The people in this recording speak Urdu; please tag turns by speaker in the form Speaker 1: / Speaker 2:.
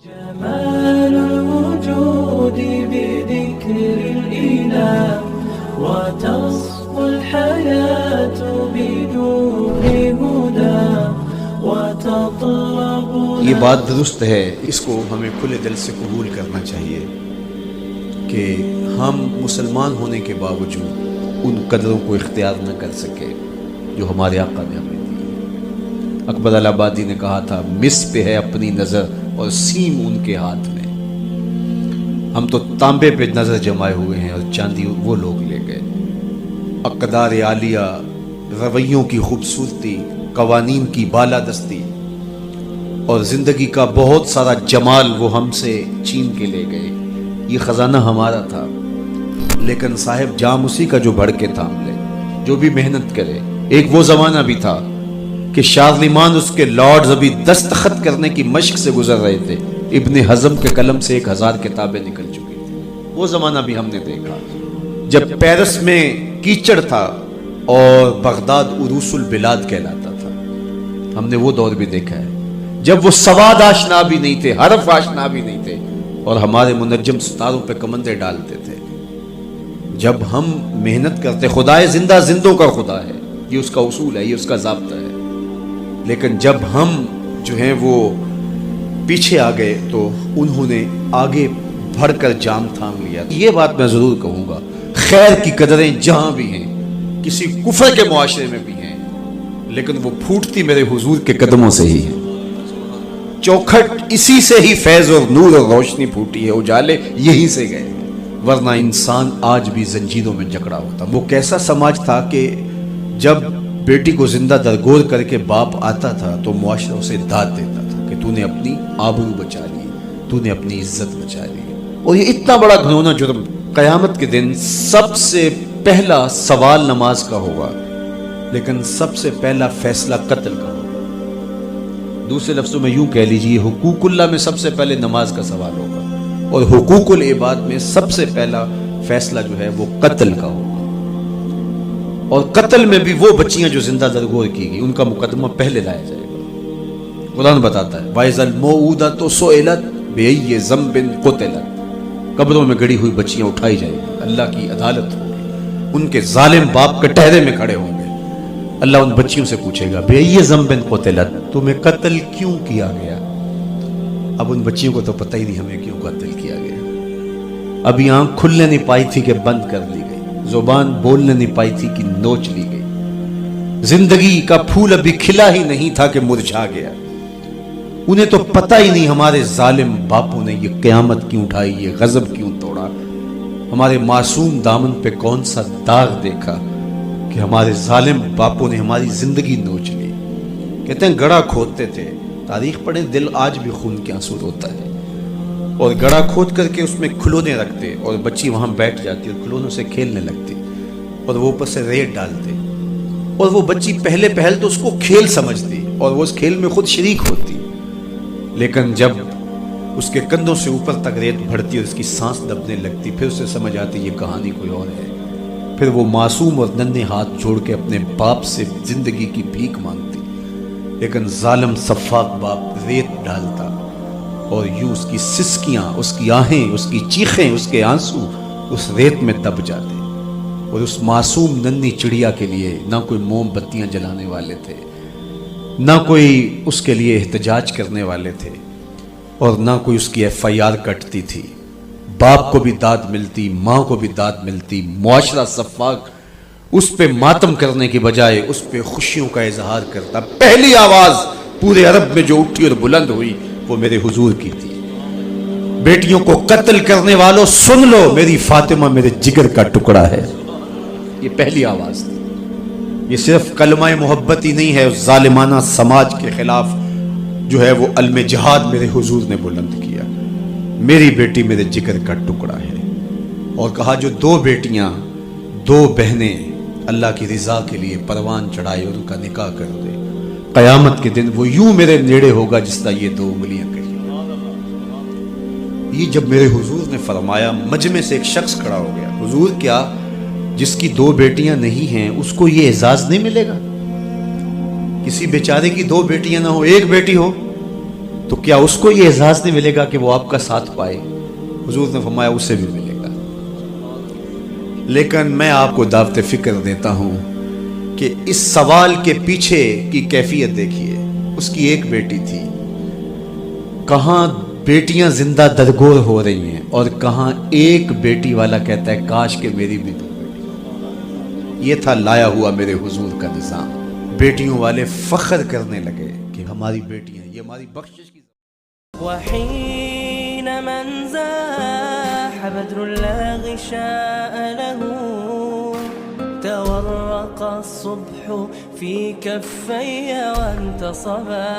Speaker 1: جمال الوجود بذكر الإله وتصفو الحياة بنور هدى وتطلب.
Speaker 2: یہ بات درست ہے، اس کو ہمیں کھلے دل سے قبول کرنا چاہیے کہ ہم مسلمان ہونے کے باوجود ان قدروں کو اختیار نہ کر سکے جو ہمارے آقا نے ہمیں دی. اکبر الہآبادی نے کہا تھا، مس پہ ہے اپنی نظر اور سیم ان کے ہاتھ میں. ہم تو تانبے پہ نظر جمائے ہوئے ہیں اور چاندی وہ لوگ لے گئے. اقدار عالیہ، رویوں کی خوبصورتی، قوانین کی بالادستی اور زندگی کا بہت سارا جمال وہ ہم سے چھین کے لے گئے. یہ خزانہ ہمارا تھا، لیکن صاحب جام اسی کا جو بڑھ کے تھام لے، جو بھی محنت کرے. ایک وہ زمانہ بھی تھا کہ شارلمان اس کے لارڈز ابھی دستخط کرنے کی مشق سے گزر رہے تھے. ابن حزم کے قلم سے 1000 کتابیں نکل چکی تھی. وہ زمانہ بھی ہم نے دیکھا جب پیرس میں کیچڑ تھا اور بغداد عروس البلاد کہلاتا تھا. ہم نے وہ دور بھی دیکھا ہے جب وہ سواد آشنا بھی نہیں تھے، حرف آشنا بھی نہیں تھے، اور ہمارے منجم ستاروں پہ کمندے ڈالتے تھے. جب ہم محنت کرتے، خدائے زندہ زندوں کا خدا ہے، یہ اس کا اصول ہے، یہ اس کا ضابطہ ہے. لیکن جب ہم جو ہیں وہ پیچھے آ گئے تو انہوں نے آگے بڑھ کر جام تھام لیا. یہ بات میں ضرور کہوں گا، خیر کی قدریں جہاں بھی ہیں، کسی کفر کے معاشرے میں بھی ہیں، لیکن وہ پھوٹتی میرے حضور کے قدموں سے ہی ہے. چوکھٹ اسی سے ہی فیض اور نور اور روشنی پھوٹی ہے، اجالے یہی سے گئے، ورنہ انسان آج بھی زنجیروں میں جکڑا ہوتا. وہ کیسا سماج تھا کہ جب بیٹی کو زندہ درگور کر کے باپ آتا تھا تو معاشرہ اسے داد دیتا تھا کہ تو نے اپنی آبرو بچا لی، تو نے اپنی عزت بچا لی. اور یہ اتنا بڑا گھنونا جرم قیامت کے دن سب سے پہلا سوال نماز کا ہوگا، لیکن سب سے پہلا فیصلہ قتل کا ہوگا. دوسرے لفظوں میں یوں کہہ لیجئے، حقوق اللہ میں سب سے پہلے نماز کا سوال ہوگا، اور حقوق العباد میں سب سے پہلا فیصلہ جو ہے وہ قتل کا ہوگا. اور قتل میں بھی وہ بچیاں جو زندہ درگور کی گئی، ان کا مقدمہ پہلے لایا جائے گا. قرآن بتاتا ہے، وَإِذَا الْمَوْءُودَةُ سُئِلَتْ بِأَيِّ ذَنبٍ قُتِلَتْ. قبروں میں گڑی ہوئی بچیاں اٹھائی جائیں گی، اللہ کی عدالت ہوگی، ان کے ظالم باپ کٹہرے میں کھڑے ہوں گے. اللہ ان بچیوں سے پوچھے گا، بِأَيِّ ذَنبٍ قُتِلَتْ، تمہیں قتل کیوں کیا گیا؟ اب ان بچیوں کو تو پتہ ہی نہیں ہمیں کیوں قتل کیا گیا. ابھی آنکھ کھلنے نہیں پائی تھی کہ بند کر لی گئی، زبان بولنے نہیں پائی تھی کہ نوچ لی گئی، زندگی کا پھول ابھی کھلا ہی نہیں تھا کہ مرجھا گیا. انہیں تو پتہ ہی نہیں ہمارے ظالم باپوں نے یہ قیامت کیوں اٹھائی، یہ غضب کیوں توڑا، ہمارے معصوم دامن پہ کون سا داغ دیکھا کہ ہمارے ظالم باپوں نے ہماری زندگی نوچ لی. کہتے ہیں گڑھا کھودتے تھے، تاریخ پڑھیں، دل آج بھی خون کے آنسو روتا ہے. اور گڑھا کھود کر کے اس میں کھلونے رکھتے اور بچی وہاں بیٹھ جاتی اور کھلونوں سے کھیلنے لگتی، اور وہ اوپر سے ریت ڈالتے، اور وہ بچی پہلے پہل تو اس کو کھیل سمجھتی اور وہ اس کھیل میں خود شریک ہوتی. لیکن جب اس کے کندھوں سے اوپر تک ریت بڑھتی اور اس کی سانس دبنے لگتی، پھر اسے سمجھ آتی یہ کہانی کوئی اور ہے. پھر وہ معصوم اور ننھے ہاتھ جوڑ کے اپنے باپ سے زندگی کی بھیک مانگتی، لیکن ظالم سفاک باپ ریت ڈالتا اور یوں اس کی سسکیاں، اس کی آہیں، اس کی چیخیں، اس کے آنسو اس ریت میں دب جاتے. اور اس معصوم ننھی چڑیا کے لیے نہ کوئی موم بتیاں جلانے والے تھے، نہ کوئی اس کے لیے احتجاج کرنے والے تھے، اور نہ کوئی اس کی FIR کٹتی تھی. باپ کو بھی داد ملتی، ماں کو بھی داد ملتی. معاشرہ صفاق اس پہ ماتم کرنے کی بجائے اس پہ خوشیوں کا اظہار کرتا. پہلی آواز پورے عرب میں جو اٹھی اور بلند ہوئی وہ میرے حضور کی تھی، بیٹیوں کو قتل کرنے والوں سن لو، میری فاطمہ میرے جگر کا ٹکڑا ہے. یہ پہلی آواز تھی. یہ صرف کلمہ محبت ہی نہیں ہے، اس ظالمانہ سماج کے خلاف جو ہے وہ علم جہاد میرے حضور نے بلند کیا. میری بیٹی میرے جگر کا ٹکڑا ہے. اور کہا جو 2 بیٹیاں 2 بہنیں اللہ کی رضا کے لیے پروان چڑھائے اور ان کا نکاح کر دے، قیامت کے دن وہ یوں میرے نیڑے ہوگا جس طرح یہ 2 انگلیاں کہی. یہ جب میرے حضور نے فرمایا، مجمع سے ایک شخص کھڑا ہو گیا، حضور کیا جس کی 2 بیٹیاں نہیں ہیں اس کو یہ اعزاز نہیں ملے گا؟ کسی بیچارے کی 2 بیٹیاں نہ ہو، 1 بیٹی ہو، تو کیا اس کو یہ احساس نہیں ملے گا کہ وہ آپ کا ساتھ پائے؟ حضور نے فرمایا اسے بھی ملے گا. لیکن میں آپ کو دعوت فکر دیتا ہوں کہ اس سوال کے پیچھے کی کیفیت دیکھیے. اس کی ایک بیٹی تھی، کہاں بیٹیاں زندہ درگور ہو رہی ہیں اور کہاں ایک بیٹی والا کہتا ہے کاش کہ میری بھی 2 بیٹی. یہ تھا لایا ہوا میرے حضور کا نظام. بیٹیوں والے فخر کرنے لگے کہ ہماری بیٹیاں، یہ ہماری بخشش کی.
Speaker 1: وحين من زاح بدر لا غشاء له تورق الصبح في كفي وانتصباها